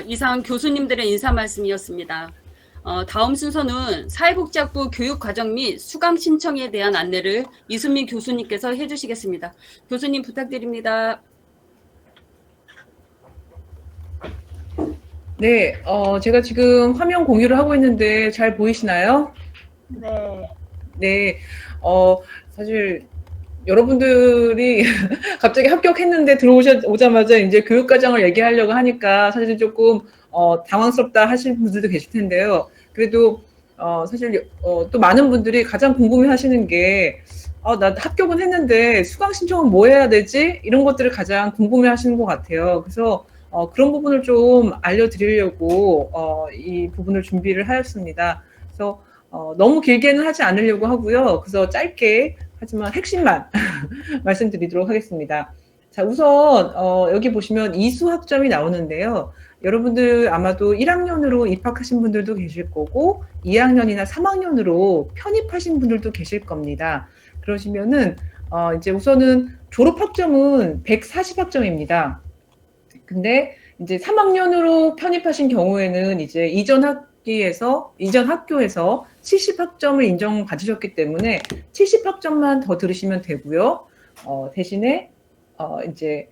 이상 교수님들의 인사 말씀이었습니다. 다음 순서는 사회복지학부 교육과정 및 수강 신청에 대한 안내를 이순민 교수님께서 해주시겠습니다. 교수님 부탁드립니다. 네, 제가 지금 화면 공유를 하고 있는데 잘 보이시나요? 네. 네, 사실 여러분들이 갑자기 합격했는데 들어오자마자 이제 교육과정을 얘기하려고 하니까 사실 조금 당황스럽다 하시는 분들도 계실 텐데요. 그래도 사실 또 많은 분들이 가장 궁금해 하시는 게 나 합격은 했는데 수강 신청은 뭐 해야 되지? 이런 것들을 가장 궁금해 하시는 것 같아요. 그래서 그런 부분을 좀 알려드리려고 이 부분을 준비를 하였습니다. 그래서 너무 길게는 하지 않으려고 하고요. 그래서 짧게 하지만 핵심만 말씀드리도록 하겠습니다. 자, 우선 여기 보시면 이수학점이 나오는데요. 여러분들 아마도 1학년으로 입학하신 분들도 계실 거고 2학년이나 3학년으로 편입하신 분들도 계실 겁니다. 그러시면은 이제 우선은 졸업학점은 140학점입니다. 근데 이제 3학년으로 편입하신 경우에는 이제 이전 학교에서 70학점을 인정받으셨기 때문에 70학점만 더 들으시면 되고요. 대신에 이제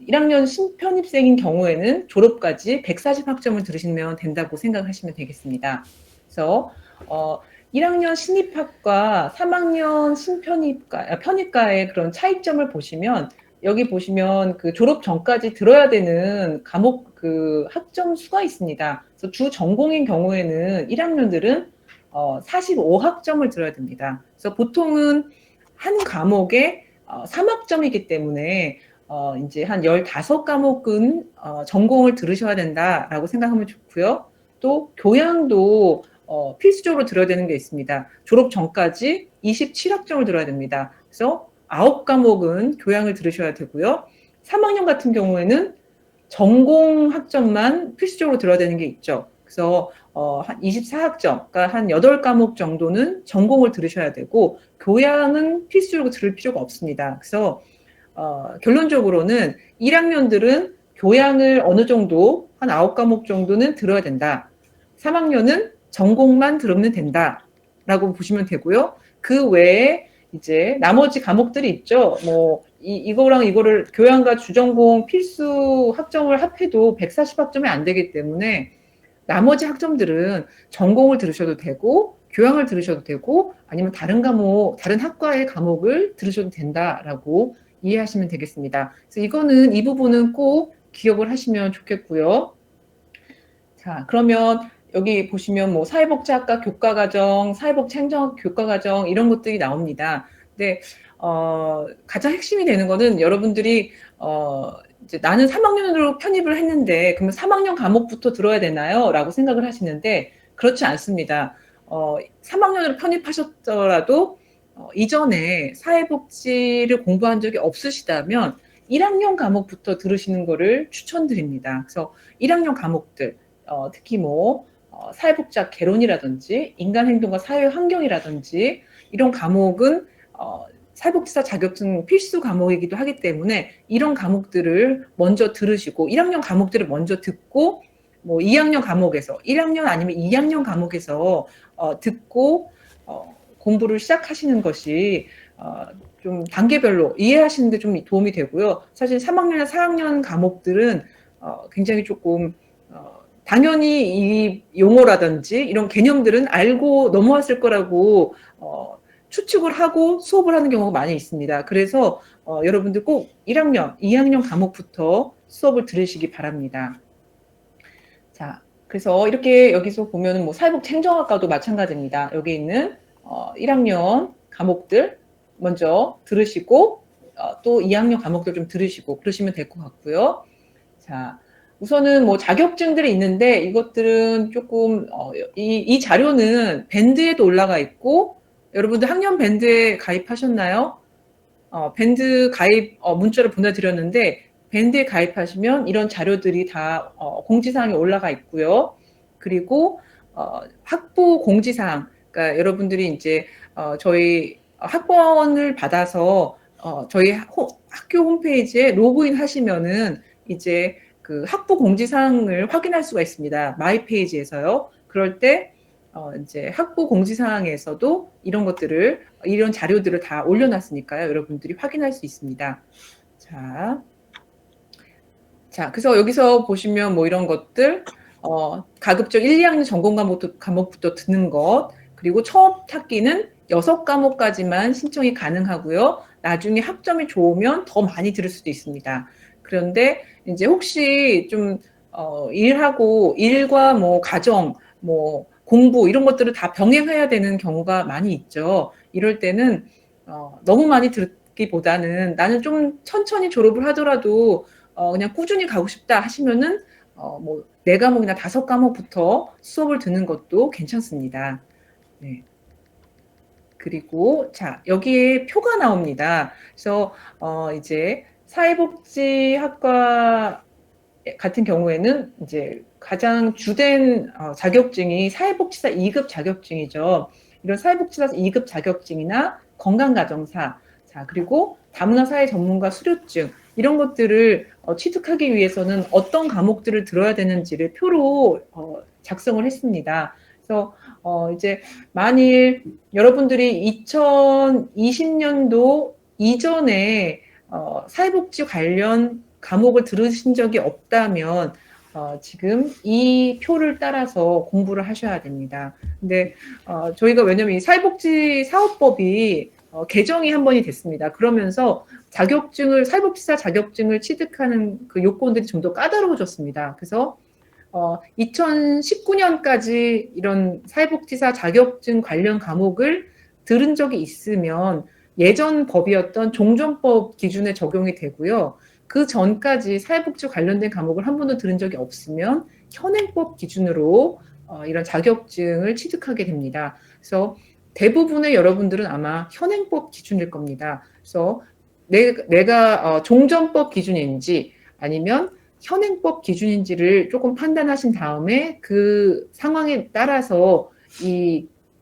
1학년 신편입생인 경우에는 졸업까지 140학점을 들으시면 된다고 생각하시면 되겠습니다. 그래서 1학년 신입학과 3학년 편입과의 그런 차이점을 보시면 여기 보시면 그 졸업 전까지 들어야 되는 과목 그 학점 수가 있습니다. 그래서 주 전공인 경우에는 1학년들은 45학점을 들어야 됩니다. 그래서 보통은 한 과목에 3학점이기 때문에 이제 한 15과목은 전공을 들으셔야 된다라고 생각하면 좋고요. 또 교양도 필수적으로 들어야 되는 게 있습니다. 졸업 전까지 27학점을 들어야 됩니다. 그래서 9과목은 교양을 들으셔야 되고요. 3학년 같은 경우에는 전공 학점만 필수적으로 들어야 되는 게 있죠. 그래서 한 24학점, 그러니까 한 8과목 정도는 전공을 들으셔야 되고 교양은 필수적으로 들을 필요가 없습니다. 그래서 결론적으로는 1학년들은 교양을 어느 정도 한 9과목 정도는 들어야 된다. 3학년은 전공만 들으면 된다라고 보시면 되고요. 그 외에 이제 나머지 과목들이 있죠. 뭐 이거랑 이거를 교양과 주전공 필수 학점을 합해도 140학점이 안 되기 때문에 나머지 학점들은 전공을 들으셔도 되고 교양을 들으셔도 되고 아니면 다른 학과의 과목을 들으셔도 된다라고 이해하시면 되겠습니다. 그래서 이 부분은 꼭 기억을 하시면 좋겠고요. 자, 그러면 여기 보시면 뭐 사회복지학과 교과과정, 사회복지행정학 교과과정 이런 것들이 나옵니다. 근데 가장 핵심이 되는 거는 여러분들이 이제 나는 3학년으로 편입을 했는데 그러면 3학년 과목부터 들어야 되나요? 라고 생각을 하시는데 그렇지 않습니다. 3학년으로 편입하셨더라도 이전에 사회복지를 공부한 적이 없으시다면 1학년 과목부터 들으시는 거를 추천드립니다. 그래서 1학년 과목들 특히 뭐 사회복지학 개론이라든지 인간행동과 사회환경이라든지 이런 과목은 사회복지사 자격증 필수 과목이기도 하기 때문에 이런 과목들을 먼저 들으시고 1학년 과목들을 먼저 듣고 뭐 2학년 과목에서 1학년 아니면 2학년 과목에서 듣고 공부를 시작하시는 것이 좀 단계별로 이해하시는 데 좀 도움이 되고요. 사실 3학년이나 4학년 과목들은 굉장히 조금 당연히 이 용어라든지 이런 개념들은 알고 넘어왔을 거라고 추측을 하고 수업을 하는 경우가 많이 있습니다. 그래서 여러분들 꼭 1학년, 2학년 과목부터 수업을 들으시기 바랍니다. 자, 그래서 이렇게 여기서 보면 뭐 사회복지 행정학과도 마찬가지입니다. 여기 있는 1학년 과목들 먼저 들으시고 또 2학년 과목들 좀 들으시고 그러시면 될 것 같고요. 자, 우선은 뭐 자격증들이 있는데 이것들은 조금 이 자료는 밴드에도 올라가 있고 여러분들 학년 밴드에 가입하셨나요? 밴드 가입 문자를 보내드렸는데 밴드에 가입하시면 이런 자료들이 다 공지사항에 올라가 있고요. 그리고 학부 공지사항, 그러니까 여러분들이 이제 저희 학번을 받아서 저희 학교 홈페이지에 로그인 하시면은 이제 그 학부 공지사항을 확인할 수가 있습니다. 마이 페이지에서요. 그럴 때 이제 학부 공지사항에서도 이런 것들을, 이런 자료들을 다 올려놨으니까요. 여러분들이 확인할 수 있습니다. 자, 그래서 여기서 보시면 뭐 이런 것들, 가급적 1, 2학년 전공 과목부터 듣는 것, 그리고 처음 학기는 6과목까지만 신청이 가능하고요. 나중에 학점이 좋으면 더 많이 들을 수도 있습니다. 그런데 이제 혹시 좀 일과 뭐 가정, 뭐 공부 이런 것들을 다 병행해야 되는 경우가 많이 있죠. 이럴 때는 너무 많이 듣기보다는 나는 좀 천천히 졸업을 하더라도 그냥 꾸준히 가고 싶다 하시면은 뭐 4과목이나 5과목부터 수업을 듣는 것도 괜찮습니다. 네. 그리고 자, 여기에 표가 나옵니다. 그래서 이제 사회복지학과 같은 경우에는 이제 가장 주된 자격증이 사회복지사 2급 자격증이죠. 이런 사회복지사 2급 자격증이나 건강가정사, 자, 그리고 다문화사회 전문가 수료증, 이런 것들을 취득하기 위해서는 어떤 과목들을 들어야 되는지를 표로 작성을 했습니다. 그래서 이제 만일 여러분들이 2020년도 이전에 사회복지 관련 과목을 들으신 적이 없다면 지금 이 표를 따라서 공부를 하셔야 됩니다. 근데 저희가 왜냐면 이 사회복지 사업법이 개정이 한 번이 됐습니다. 그러면서 사회복지사 자격증을 취득하는 그 요건들이 좀 더 까다로워졌습니다. 그래서 2019년까지 이런 사회복지사 자격증 관련 과목을 들은 적이 있으면 예전 법이었던 종전법 기준에 적용이 되고요. 그 전까지 사회복지 관련된 과목을 한 번도 들은 적이 없으면 현행법 기준으로 이런 자격증을 취득하게 됩니다. 그래서 대부분의 여러분들은 아마 현행법 기준일 겁니다. 그래서 내가 종전법 기준인지 아니면 현행법 기준인지를 조금 판단하신 다음에 그 상황에 따라서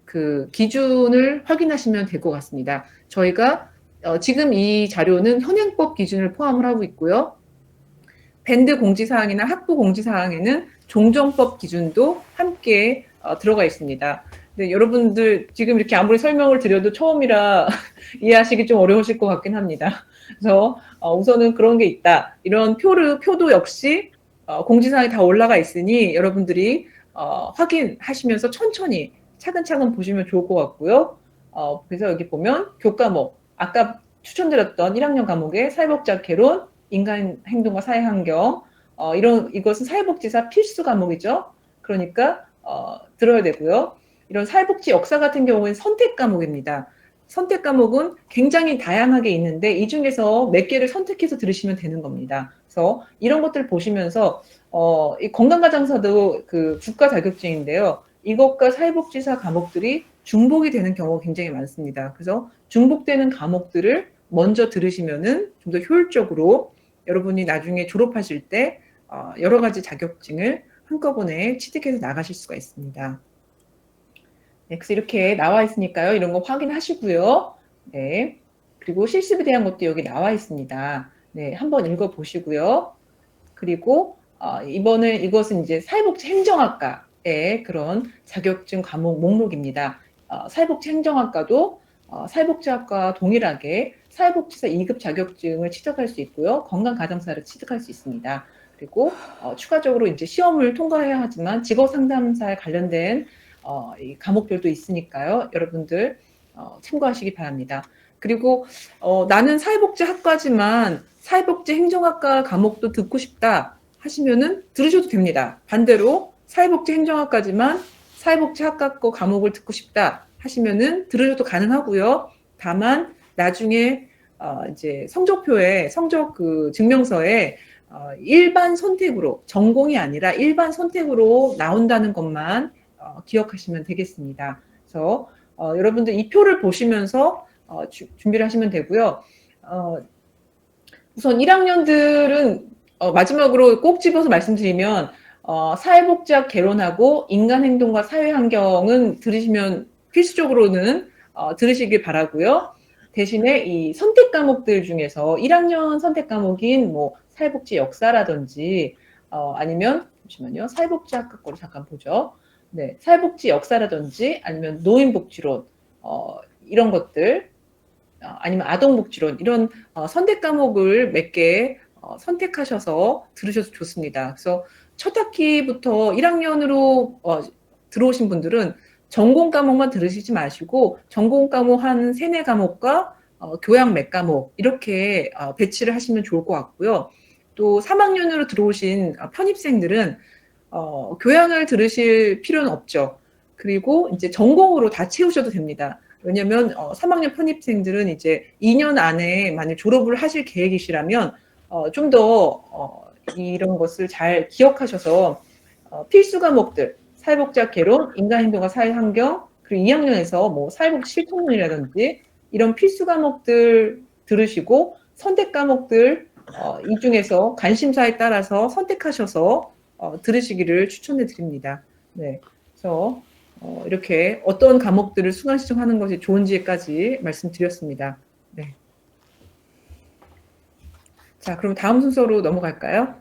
그 기준을 확인하시면 될 것 같습니다. 저희가 지금 이 자료는 현행법 기준을 포함을 하고 있고요. 밴드 공지사항이나 학부 공지사항에는 종전법 기준도 함께 들어가 있습니다. 근데 여러분들 지금 이렇게 아무리 설명을 드려도 처음이라 이해하시기 좀 어려우실 것 같긴 합니다. 그래서 우선은 그런 게 있다. 이런 표도 역시 공지사항이 다 올라가 있으니 여러분들이 확인하시면서 천천히 차근차근 보시면 좋을 것 같고요. 그래서 여기 보면 교과목, 아까 추천드렸던 1학년 과목의 사회복지학 개론, 인간 행동과 사회환경, 이것은 사회복지사 필수 과목이죠. 그러니까 들어야 되고요. 이런 사회복지 역사 같은 경우에는 선택 과목입니다. 선택 과목은 굉장히 다양하게 있는데 이 중에서 몇 개를 선택해서 들으시면 되는 겁니다. 그래서 이런 것들 보시면서 이 건강가정사도 그 국가 자격증인데요. 이것과 사회복지사 과목들이 중복이 되는 경우가 굉장히 많습니다. 그래서 중복되는 과목들을 먼저 들으시면은 좀 더 효율적으로 여러분이 나중에 졸업하실 때 여러 가지 자격증을 한꺼번에 취득해서 나가실 수가 있습니다. 네, 그래서 이렇게 나와 있으니까요. 이런 거 확인하시고요. 네. 그리고 실습에 대한 것도 여기 나와 있습니다. 네, 한번 읽어보시고요. 그리고 이것은 이제 사회복지 행정학과의 그런 자격증 과목 목록입니다. 사회복지 행정학과도 사회복지학과 동일하게 사회복지사 2급 자격증을 취득할 수 있고요. 건강가정사를 취득할 수 있습니다. 그리고 추가적으로 이제 시험을 통과해야 하지만 직업상담사에 관련된 이 과목들도 있으니까요. 여러분들 참고하시기 바랍니다. 그리고 나는 사회복지학과지만 사회복지 행정학과 과목도 듣고 싶다 하시면은 들으셔도 됩니다. 반대로 사회복지 행정학과지만 사회복지학과 거 과목을 듣고 싶다 하시면은 들으셔도 가능하고요. 다만 나중에 이제 성적표에 성적 그 증명서에 일반 선택으로 전공이 아니라 일반 선택으로 나온다는 것만 기억하시면 되겠습니다. 그래서 여러분들 이 표를 보시면서 준비를 하시면 되고요. 우선 1학년들은 마지막으로 꼭 집어서 말씀드리면 사회복지학 개론하고 인간행동과 사회환경은 들으시면 필수적으로는 들으시길 바라고요. 대신에 이 선택 과목들 중에서 1학년 선택 과목인 뭐 사회복지 역사라든지 아니면 잠시만요. 사회복지학과 거로 잠깐 보죠. 네, 사회복지 역사라든지 아니면 노인복지론 이런 것들 아니면 아동복지론 이런 선택 과목을 몇 개 선택하셔서 들으셔도 좋습니다. 그래서 첫 학기부터 1학년으로 들어오신 분들은 전공 과목만 들으시지 마시고 전공 과목 한 3-4과목과 교양 몇 과목 이렇게 배치를 하시면 좋을 것 같고요. 또 3학년으로 들어오신 편입생들은 교양을 들으실 필요는 없죠. 그리고 이제 전공으로 다 채우셔도 됩니다. 왜냐면 3학년 편입생들은 이제 2년 안에 만약 졸업을 하실 계획이시라면 좀 더 이런 것을 잘 기억하셔서 필수 과목들 사회복지학 개론, 인간행동과 사회환경 그리고 2학년에서 뭐 사회복지 실천론이라든지 이런 필수 과목들 들으시고 선택 과목들 이 중에서 관심사에 따라서 선택하셔서 들으시기를 추천해 드립니다. 네, 그래서 이렇게 어떤 과목들을 수강 신청하는 것이 좋은지까지 말씀드렸습니다. 네. 자, 그럼 다음 순서로 넘어갈까요?